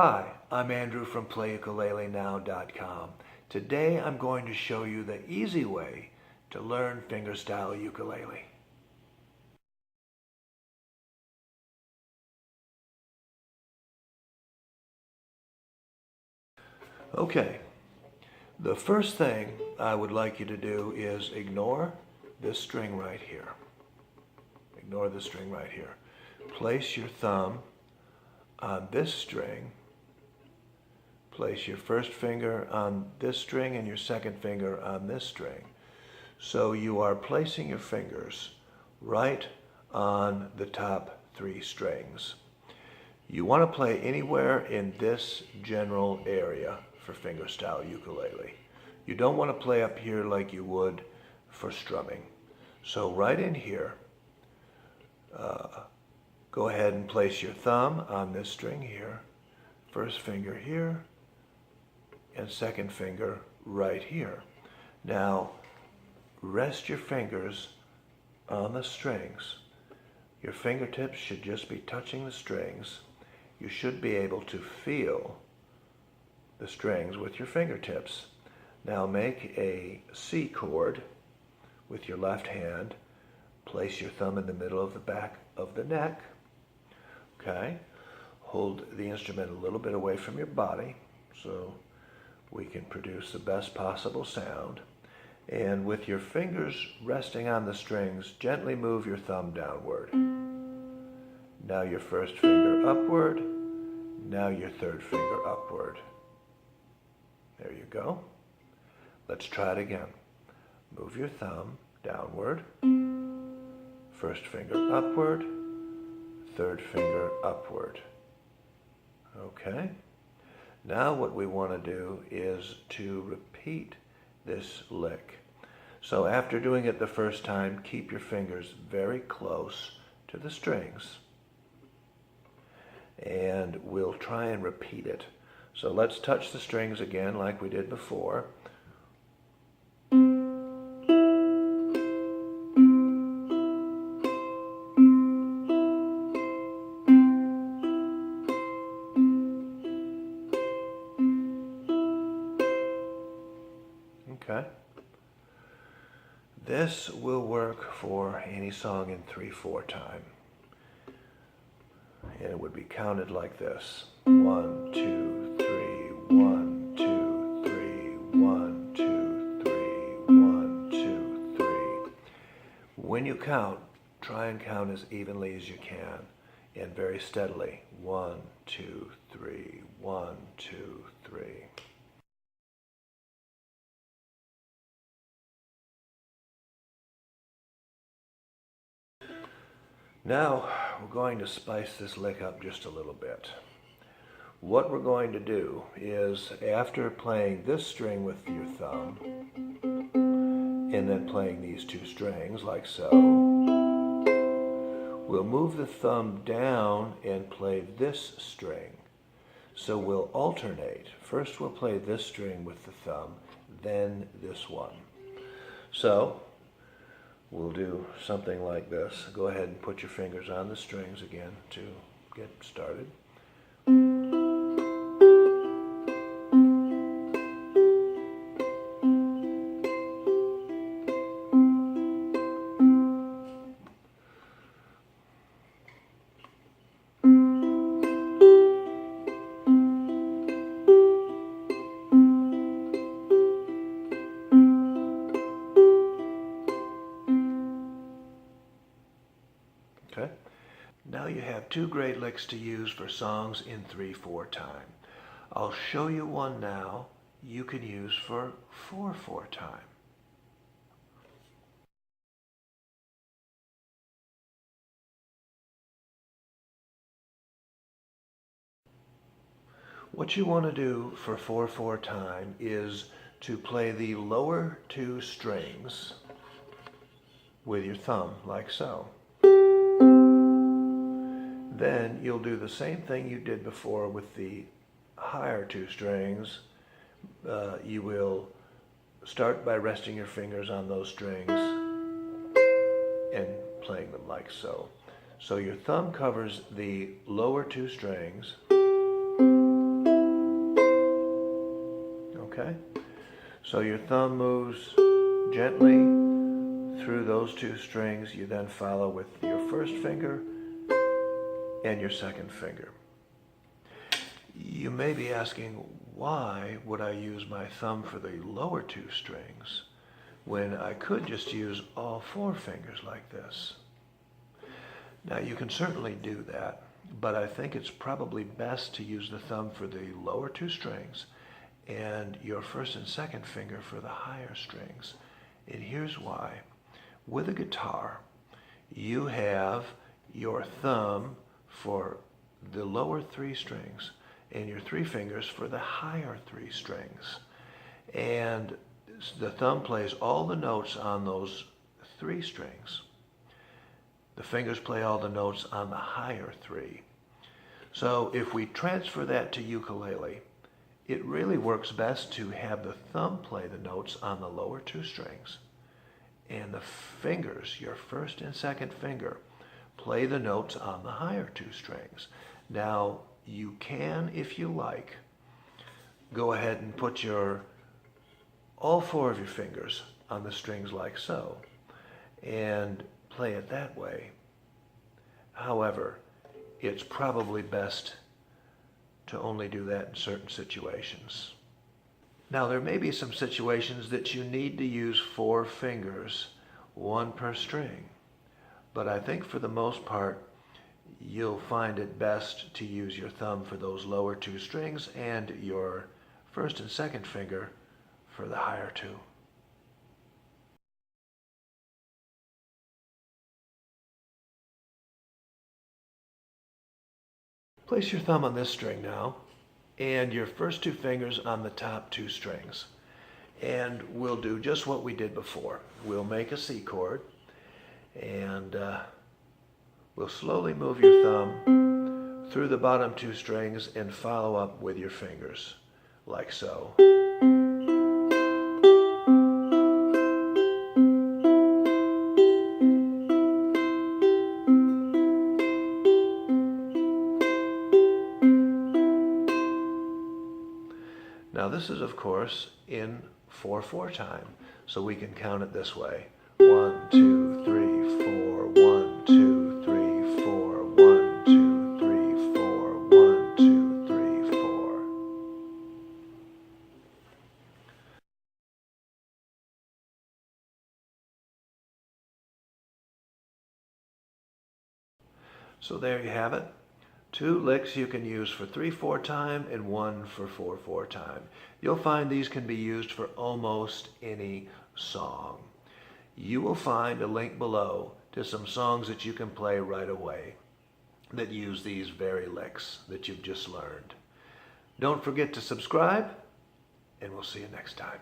Hi, I'm Andrew from PlayUkuleleNow.com. Today I'm going to show you the easy way to learn fingerstyle ukulele. Okay, the first thing I would like you to do is ignore this string right here. Ignore this string right here. Place your thumb on this string. Place your first finger on this string and your second finger on this string. So you are placing your fingers right on the top three strings. You want to play anywhere in this general area for fingerstyle ukulele. You don't want to play up here like you would for strumming. So right in here, go ahead and place your thumb on this string here, first finger here, and second finger right here. Now, rest your fingers on the strings. Your fingertips should just be touching the strings. You should be able to feel the strings with your fingertips. Now make a C chord with your left hand. Place your thumb in the middle of the back of the neck. Okay? Hold the instrument a little bit away from your body so we can produce the best possible sound. And with your fingers resting on the strings, gently move your thumb downward. Now your first finger upward. Now your third finger upward. There you go. Let's try it again. Move your thumb downward. First finger upward. Third finger upward. Okay. Now what we want to do is to repeat this lick. So after doing it the first time, keep your fingers very close to the strings. And we'll try and repeat it. So let's touch the strings again like we did before. Okay. This will work for any song in 3/4 time. And it would be counted like this. 1, 2, 3, 1, 2, 3, 1, 2, 3, 1, 2, 3. When you count, try and count as evenly as you can and very steadily. 1, 2, 3, 1, 2, 3. Now, we're going to spice this lick up just a little bit. What we're going to do is, after playing this string with your thumb, and then playing these two strings, like so, we'll move the thumb down and play this string. So we'll alternate. First we'll play this string with the thumb, then this one. So, we'll do something like this. Go ahead and put your fingers on the strings again to get started. Okay. Now you have two great licks to use for songs in 3/4 time. I'll show you one now you can use for 4/4 time. What you want to do for 4/4 time is to play the lower two strings with your thumb, like so. Then you'll do the same thing you did before with the higher two strings. You will start by resting your fingers on those strings and playing them like so. So your thumb covers the lower two strings, okay? So your thumb moves gently through those two strings. You then follow with your first finger and your second finger. You may be asking, why would I use my thumb for the lower two strings when I could just use all four fingers like this? Now you can certainly do that, but I think it's probably best to use the thumb for the lower two strings and your first and second finger for the higher strings. And here's why. With a guitar, you have your thumb for the lower three strings and your three fingers for the higher three strings. And the thumb plays all the notes on those three strings. The fingers play all the notes on the higher three. So if we transfer that to ukulele, it really works best to have the thumb play the notes on the lower two strings and the fingers, your first and second finger, play the notes on the higher two strings. Now, you can, if you like, go ahead and put all four of your fingers on the strings like so and play it that way. However, it's probably best to only do that in certain situations. Now, there may be some situations that you need to use four fingers, one per string. But I think for the most part, you'll find it best to use your thumb for those lower two strings and your first and second finger for the higher two. Place your thumb on this string now, and your first two fingers on the top two strings. And we'll do just what we did before. We'll make a C chord, and we'll slowly move your thumb through the bottom two strings and follow up with your fingers, like so. Now this is, of course, in 4/4 time, so we can count it this way. 1, 2, 3, 4, 1, 2, 3, 4, 1, 2, 3, 4, 1, 2, 3, 4. So there you have it. 2 licks you can use for 3/4 time and 1 for 4/4 time. You'll find these can be used for almost any song. You will find a link below to some songs that you can play right away that use these very licks that you've just learned. Don't forget to subscribe, and we'll see you next time.